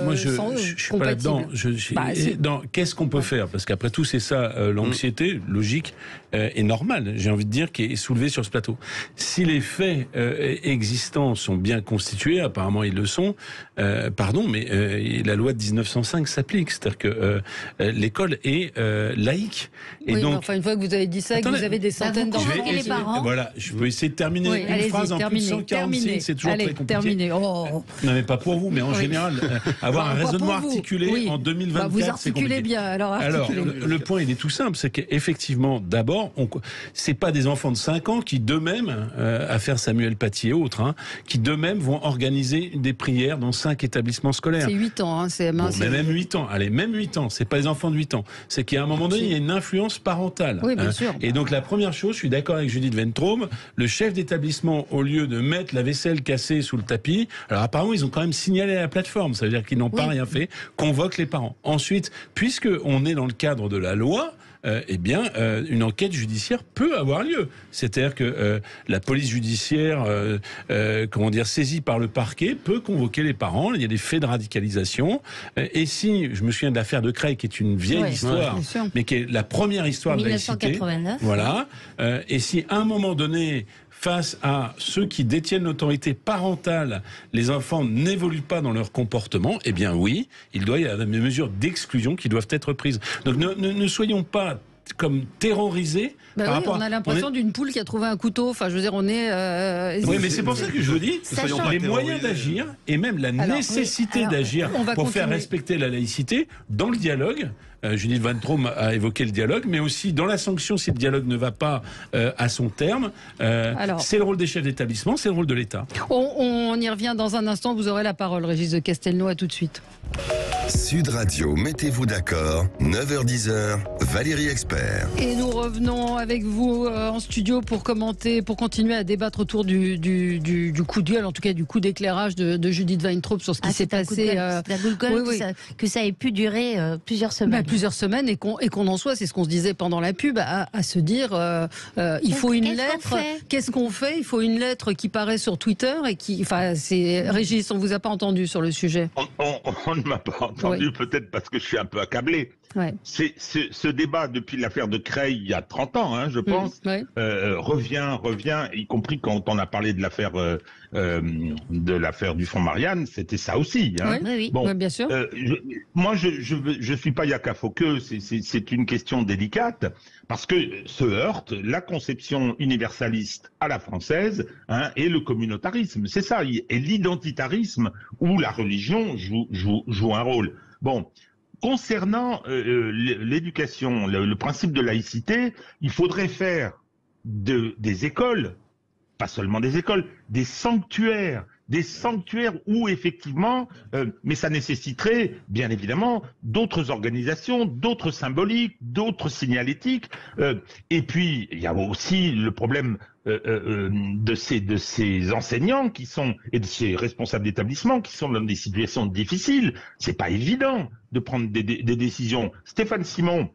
Moi, je suis pas là-dedans. Qu'est-ce qu'on peut faire? Parce qu'après tout, c'est ça l'anxiété logique et normale, j'ai envie de dire, qui est soulevée sur ce plateau. Si les faits existants sont bien constitués, apparemment ils le sont. Mais la loi de 1905 s'applique, c'est-à-dire que l'école est laïque. Et oui, donc, mais enfin, une fois que vous avez dit ça, que vous avez des centaines d'enfants, les parents. Voilà, je peux essayer de terminer une phrase en plus de 140 signes, c'est toujours très compliqué. Non, mais pas pour vous, mais en général, avoir un raisonnement articulé en 2024, vous articulez bien. Alors, le point, il est tout simple, c'est qu'effectivement, d'abord, c'est pas des enfants de 5 ans qui d'eux-mêmes, affaire Samuel Paty et autres, qui d'eux-mêmes vont organiser des prières dans 5 établissements scolaires. C'est 8 ans, c'est mais même 8 ans. Allez, même 8 ans. C'est pas les enfants de 8 ans. C'est qu'à un moment donné, il y a une influence parentale. Oui, bien sûr. Et donc, la première chose, je suis d'accord avec Judith Ventraume, le chef d'établissement, au lieu de mettre la vaisselle cassée sous le tapis, alors apparemment, ils ont quand même signalé à la plateforme. Ça veut dire qu'ils n'ont pas rien fait. Convoque les parents. Ensuite, puisque on est dans le cadre de la loi, une enquête judiciaire peut avoir lieu. C'est-à-dire que la police judiciaire, saisie par le parquet, peut convoquer les parents. Il y a des faits de radicalisation. Et si, je me souviens de l'affaire de Creil, qui est une vieille histoire, mais qui est la première histoire 1989. De laïcité. Voilà. Et si, à un moment donné, face à ceux qui détiennent l'autorité parentale, les enfants n'évoluent pas dans leur comportement, eh bien oui, il doit y avoir des mesures d'exclusion qui doivent être prises. Donc ne soyons pas comme terrorisés. On a l'impression d'une poule qui a trouvé un couteau. Enfin, je veux dire, on est. Oui, mais c'est pour ça que je vous dis, les moyens d'agir et même la nécessité d'agir pour faire respecter la laïcité dans le dialogue. Judith Ventraume a évoqué le dialogue, mais aussi dans la sanction si le dialogue ne va pas à son terme. C'est le rôle des chefs d'établissement, c'est le rôle de l'État. On y revient dans un instant. Vous aurez la parole, Régis de Castelnau. À tout de suite. Sud Radio, mettez-vous d'accord, 9h-10h, Valérie Expert. Et nous revenons avec vous en studio pour commenter, pour continuer à débattre autour du coup de gueule, en tout cas du coup d'éclairage de Judith Weintraub sur ce qui s'est passé. C'est un coup de gueule que ça ait pu durer plusieurs semaines. Plusieurs semaines et qu'on en soit, c'est ce qu'on se disait pendant la pub, à se dire il faut une lettre. Qu'est-ce qu'on fait? Il faut une lettre qui paraît sur Twitter et qui. Enfin, c'est Régis, on vous a pas entendu sur le sujet. On ne m'a pas entendu, peut-être parce que je suis un peu accablé. Ouais. Ce débat, depuis l'affaire de Creil, il y a 30 ans, hein, je pense, revient, y compris quand on a parlé de l'affaire du fonds Marianne, c'était ça aussi. Hein. Oui. Bon, bien sûr. Moi, je suis pas Yaka Fauqueux, c'est une question délicate, parce que se heurte la conception universaliste à la française, hein, et le communautarisme. C'est ça, et l'identitarisme où la religion joue un rôle. Bon. Concernant l'éducation, le principe de laïcité, il faudrait faire des écoles, pas seulement des écoles, des sanctuaires où effectivement, mais ça nécessiterait bien évidemment d'autres organisations, d'autres symboliques, d'autres signalétiques. Et puis il y a aussi le problème de ces enseignants et de ces responsables d'établissement qui sont dans des situations difficiles. C'est pas évident de prendre des décisions. Stéphane Simon,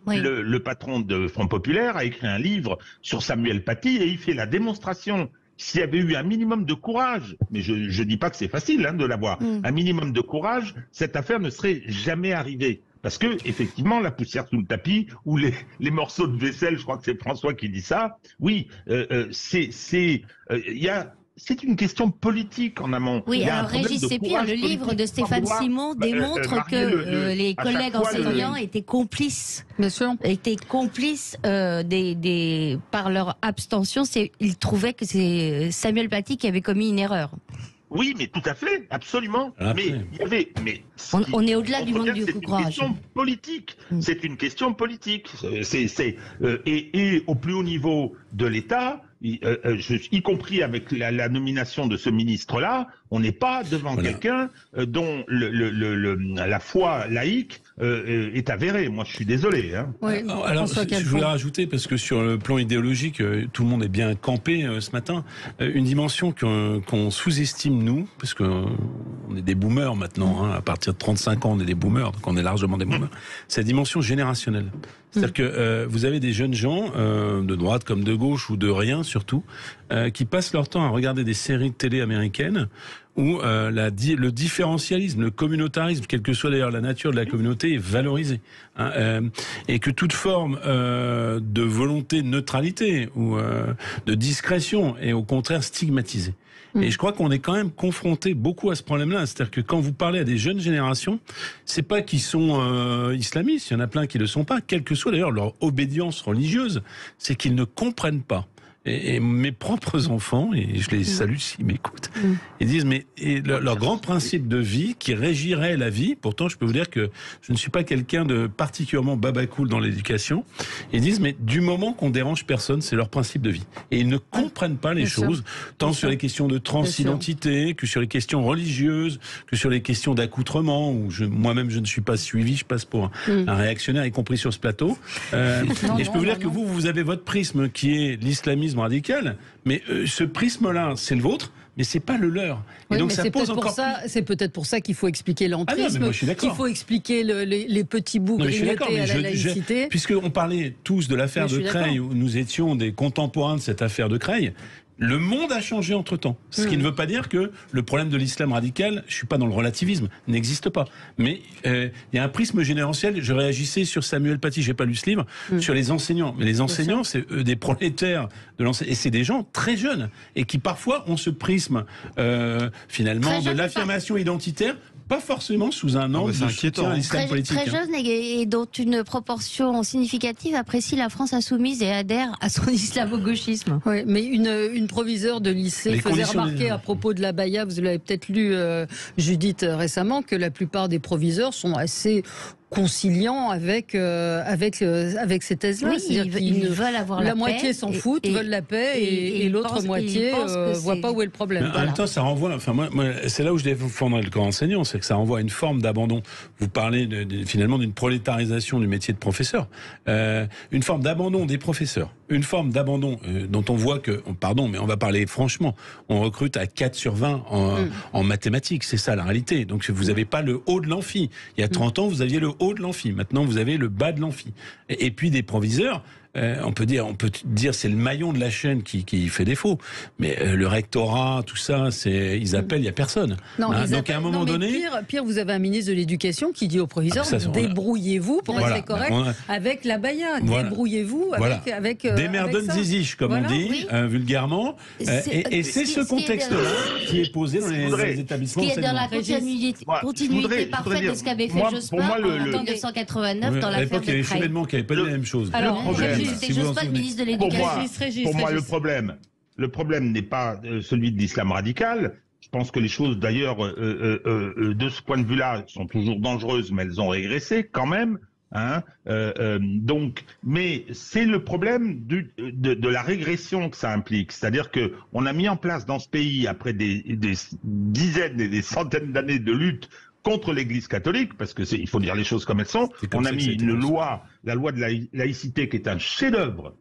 le patron de Front Populaire, a écrit un livre sur Samuel Paty et il fait la démonstration. S'il y avait eu un minimum de courage, mais je dis pas que c'est facile de l'avoir, un minimum de courage, cette affaire ne serait jamais arrivée. Parce que, effectivement, la poussière sous le tapis, ou les morceaux de vaisselle, je crois que c'est François qui dit ça, oui, c'est une question politique en amont. Oui, alors Régis Sépire, le livre de Stéphane Simon démontre que les collègues enseignants étaient complices. Bien sûr. Étaient complices par leur abstention. Ils trouvaient que c'est Samuel Paty qui avait commis une erreur. Oui, mais tout à fait, absolument. On est au-delà du manque de courage. C'est une question politique. Et au plus haut niveau de l'État, y compris avec la nomination de ce ministre-là, on n'est pas devant quelqu'un dont la foi laïque est avérée. Moi, je suis désolé. Hein. Oui, alors, je voulais rajouter, parce que sur le plan idéologique, tout le monde est bien campé ce matin, une dimension qu'on sous-estime, nous, parce qu'on est des boomers maintenant, hein, à partir de 35 ans, on est des boomers, donc on est largement des boomers, c'est la dimension générationnelle. C'est-à-dire que vous avez des jeunes gens, de droite comme de gauche, ou de rien surtout, qui passent leur temps à regarder des séries de télé américaines où le différentialisme, le communautarisme, quelle que soit d'ailleurs la nature de la communauté, est valorisé. Hein, et que toute forme de volonté de neutralité ou de discrétion est au contraire stigmatisée. Et je crois qu'on est quand même confronté beaucoup à ce problème-là. C'est-à-dire que quand vous parlez à des jeunes générations, c'est pas qu'ils sont islamistes, il y en a plein qui le sont pas, quelle que soit d'ailleurs leur obédience religieuse, c'est qu'ils ne comprennent pas. Et mes propres enfants, et je les salue s'ils m'écoutent, ils disent, mais leur grand principe de vie qui régirait la vie, pourtant je peux vous dire que je ne suis pas quelqu'un de particulièrement babacool dans l'éducation, ils disent, mais du moment qu'on dérange personne, c'est leur principe de vie. Et ils ne comprennent pas les choses, tant sur les questions de transidentité, que sur les questions religieuses, que sur les questions d'accoutrement, où moi-même je ne suis pas suivi, je passe pour un réactionnaire, y compris sur ce plateau. Et je peux vous dire que vous avez votre prisme qui est l'islamisme radical, mais ce prisme-là, c'est le vôtre, mais c'est pas le leur. Et oui, donc ça pose encore. C'est peut-être pour ça qu'il faut expliquer l'entrisme, qu'il faut expliquer les petits bouts grignotés à la laïcité. Puisqu'on parlait tous de l'affaire de Creil, où nous étions des contemporains de cette affaire de Creil. Le monde a changé entre-temps. Ce qui ne veut pas dire que le problème de l'islam radical, je suis pas dans le relativisme, n'existe pas. Mais il y a un prisme générationnel. Je réagissais sur Samuel Paty, j'ai pas lu ce livre, sur les enseignants. Mais les enseignants, c'est des prolétaires de l'enseignement. Et c'est des gens très jeunes et qui parfois ont ce prisme finalement de l'affirmation identitaire. Pas forcément sous un angle de soutien à l'islam politique. Très jeune et dont une proportion significative apprécie la France insoumise et adhère à son islamo-gauchisme. Oui, mais une proviseure de lycée faisait remarquer à propos de l'abaya, vous l'avez peut-être lu Judith récemment, que la plupart des proviseurs sont assez conciliant avec ces thèses-là. Oui, ils veulent avoir la paix. La moitié s'en foutent, veulent la paix, et l'autre moitié voit pas où est le problème. En même temps, ça renvoie. Enfin, moi, c'est là où je défendrai le corps enseignant, c'est que ça renvoie à une forme d'abandon. Vous parlez finalement d'une prolétarisation du métier de professeur, une forme d'abandon des professeurs, une forme d'abandon dont on voit que, pardon, mais on va parler franchement, on recrute à 4 sur 20 en mathématiques, c'est ça la réalité. Donc vous n'avez pas le haut de l'amphi. Il y a 30 ans, vous aviez le haut de l'amphi. Maintenant, vous avez le bas de l'amphi. Et puis des proviseurs on peut dire c'est le maillon de la chaîne qui fait défaut. Mais le rectorat, tout ça, ils appellent, il n'y a personne. Non, donc à un moment donné... Pire, vous avez un ministre de l'Éducation qui dit au proviseur, débrouillez-vous, pour rester correct, avec la baya. Débrouillez-vous avec Démerdon ziziche, comme on dit, vulgairement. Et c'est ce contexte-là qui est posé dans les établissements. Qui est dans la continuité parfaite de ce qu'avait fait Jospin en 1989 dans l'affaire de il y avait Chevènement qui n'avait pas dit la même chose. Alors, c'était Jospin, le ministre de l'Éducation. Pour moi, le problème n'est pas celui de l'islam radical. Je pense que les choses, d'ailleurs, de ce point de vue-là, sont toujours dangereuses, mais elles ont régressé quand même. Mais c'est le problème de la régression que ça implique. C'est-à-dire que on a mis en place dans ce pays, après des dizaines et des centaines d'années de lutte contre l'Église catholique, parce que il faut dire les choses comme elles sont, on a mis la loi de la laïcité, qui est un chef-d'œuvre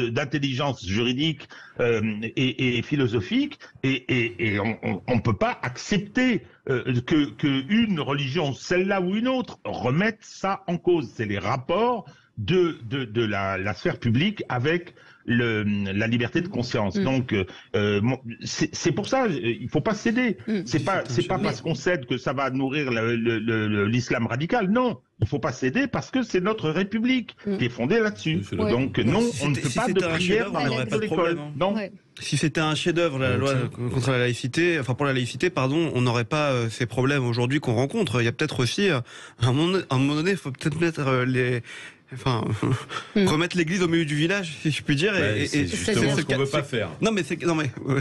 d'intelligence juridique et philosophique, et on ne peut pas accepter que une religion, celle-là ou une autre, remette ça en cause. C'est les rapports de la sphère publique avec la liberté de conscience. Donc c'est pour ça, il faut pas céder. C'est pas parce qu'on cède que ça va nourrir l'islam radical. Non, il faut pas céder parce que c'est notre République qui est fondée là-dessus. Donc non, on ne peut pas de prière dans l'école. Non. Si c'était un chef-d'œuvre, la loi contre la laïcité, pour la laïcité, pardon, on n'aurait pas ces problèmes aujourd'hui qu'on rencontre. Il y a peut-être aussi, à un moment donné, il faut peut-être mettre remettre l'église au milieu du village, si je puis dire. C'est justement ce qu'on ne veut pas faire. Non, mais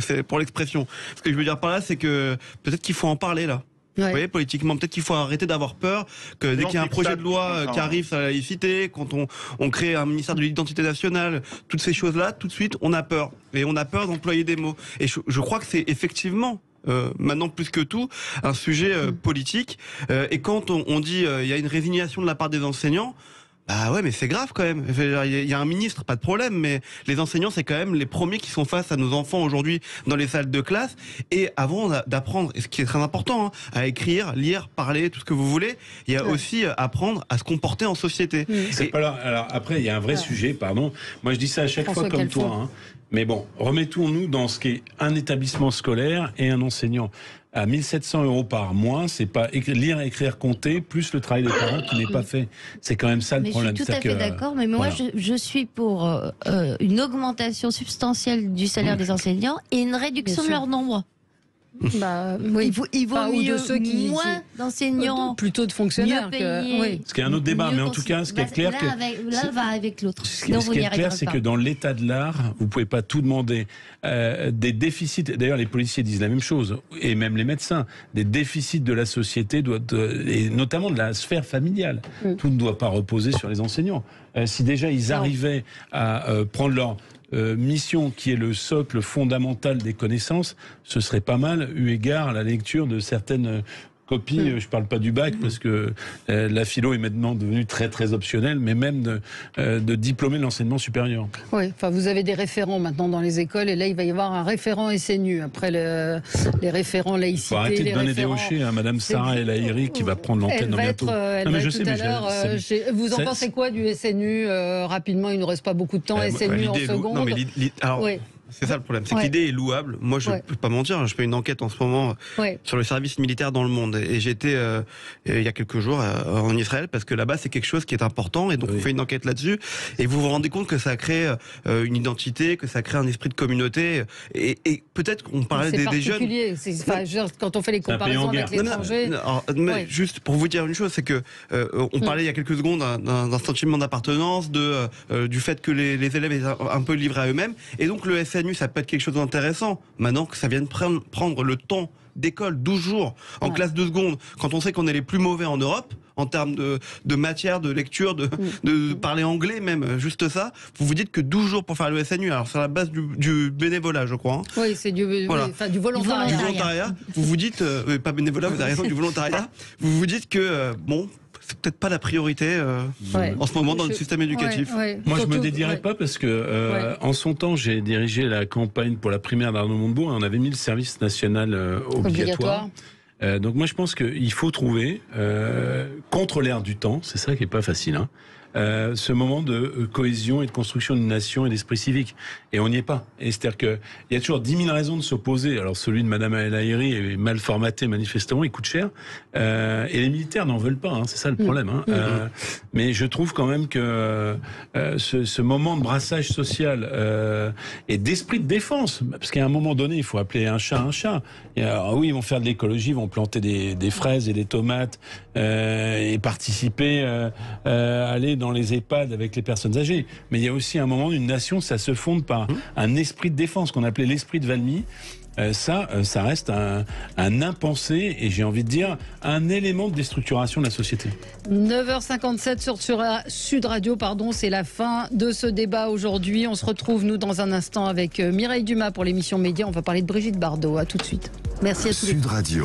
c'est pour l'expression. Ce que je veux dire par là, c'est que peut-être qu'il faut en parler là. Vous voyez, politiquement, peut-être qu'il faut arrêter d'avoir peur que dès qu'il y a un projet de loi qui arrive sur la laïcité, quand on crée un ministère de l'identité nationale, toutes ces choses-là, tout de suite, on a peur. Et on a peur d'employer des mots. Et je crois que c'est effectivement... maintenant plus que tout, un sujet politique. Et quand on dit il y a une résignation de la part des enseignants, bah ouais, mais c'est grave quand même. Il y a un ministre, pas de problème, mais les enseignants, c'est quand même les premiers qui sont face à nos enfants aujourd'hui dans les salles de classe. Et avant d'apprendre, et ce qui est très important, à écrire, lire, parler, tout ce que vous voulez, il y a aussi apprendre à se comporter en société. Alors après, il y a un vrai sujet, pardon. Moi, je dis ça à chaque fois comme toi. Mais bon, remettons-nous dans ce qu'est un établissement scolaire et un enseignant. À 1 700 € par mois, c'est pas lire, écrire, compter, plus le travail des parents qui n'est pas fait. C'est quand même ça le problème. Je suis tout à fait d'accord, mais moi je suis pour une augmentation substantielle du salaire des enseignants et une réduction de leur nombre. Il vaut mieux moins d'enseignants, plutôt de fonctionnaires. Ce qui est un autre débat, mais en tout cas, ce qui est clair, là va avec l'autre. Ce qui est clair, c'est que dans l'état de l'art, vous pouvez pas tout demander. Des déficits. D'ailleurs, les policiers disent la même chose, et même les médecins. Des déficits de la société et notamment de la sphère familiale. Tout ne doit pas reposer sur les enseignants. Si déjà ils arrivaient à prendre leur mission qui est le socle fondamental des connaissances, ce serait pas mal eu égard à la lecture de certaines copies. Je parle pas du bac parce que la philo est maintenant devenue très très optionnelle, mais même de diplômer de l'enseignement supérieur. Oui, vous avez des référents maintenant dans les écoles, et là il va y avoir un référent SNU après les référents laïcité. Faut arrêter de donner des hochets à Madame Sarah El Haïry qui va prendre l'antenne bientôt. Vous en pensez quoi du SNU rapidement, il ne nous reste pas beaucoup de temps. SNU en seconde. C'est ça le problème, c'est que l'idée est louable. Moi, je ne peux pas mentir, je fais une enquête en ce moment sur le service militaire dans le monde. Et j'étais, il y a quelques jours, en Israël, parce que là-bas, c'est quelque chose qui est important. Et donc, on fait une enquête là-dessus. Et vous vous rendez compte que ça crée une identité, que ça crée un esprit de communauté. Et peut-être qu'on parlait des jeunes... C'est particulier. Quand on fait les comparaisons avec l'étranger... Juste pour vous dire une chose, c'est que on parlait il y a quelques secondes d'un sentiment d'appartenance, du fait que les élèves étaient un peu livrés à eux-mêmes. Et donc, le SNU, ça peut être quelque chose d'intéressant. Maintenant que ça vienne prendre le temps d'école, 12 jours, en classe de seconde, quand on sait qu'on est les plus mauvais en Europe, en termes de matière, de lecture, de parler anglais même, juste ça, vous vous dites que 12 jours pour faire le SNU, alors c'est à la base du bénévolat, je crois. Oui, c'est du volontariat. Du volontariat. Vous vous dites, pas bénévolat, vous avez raison, du volontariat. Vous vous dites que, c'est peut-être pas la priorité en ce moment dans le système éducatif. Moi, je me dédierais pas parce que en son temps, j'ai dirigé la campagne pour la primaire d'Arnaud Montebourg et on avait mis le service national obligatoire. Donc moi, je pense qu'il faut trouver contre l'air du temps. C'est ça qui est pas facile. ce moment de cohésion et de construction d'une nation et d'esprit civique. Et on n'y est pas. Et c'est-à-dire qu'il y a toujours 10 000 raisons de s'opposer. Alors celui de Madame El Haïry est mal formaté manifestement, il coûte cher. Et les militaires n'en veulent pas, c'est ça le problème. Mais je trouve quand même que ce moment de brassage social et d'esprit de défense, parce qu'à un moment donné, il faut appeler un chat un chat. Oui, ils vont faire de l'écologie, ils vont planter des fraises et des tomates et participer, aller dans les EHPAD avec les personnes âgées. Mais il y a aussi un moment d'une nation, ça se fonde par un esprit de défense qu'on appelait l'esprit de Valmy. Ça reste un impensé et j'ai envie de dire un élément de déstructuration de la société. 9h57 sur Sud Radio, c'est la fin de ce débat aujourd'hui. On se retrouve nous dans un instant avec Mireille Dumas pour l'émission Média. On va parler de Brigitte Bardot. À tout de suite. Merci à tous. Sud Radio.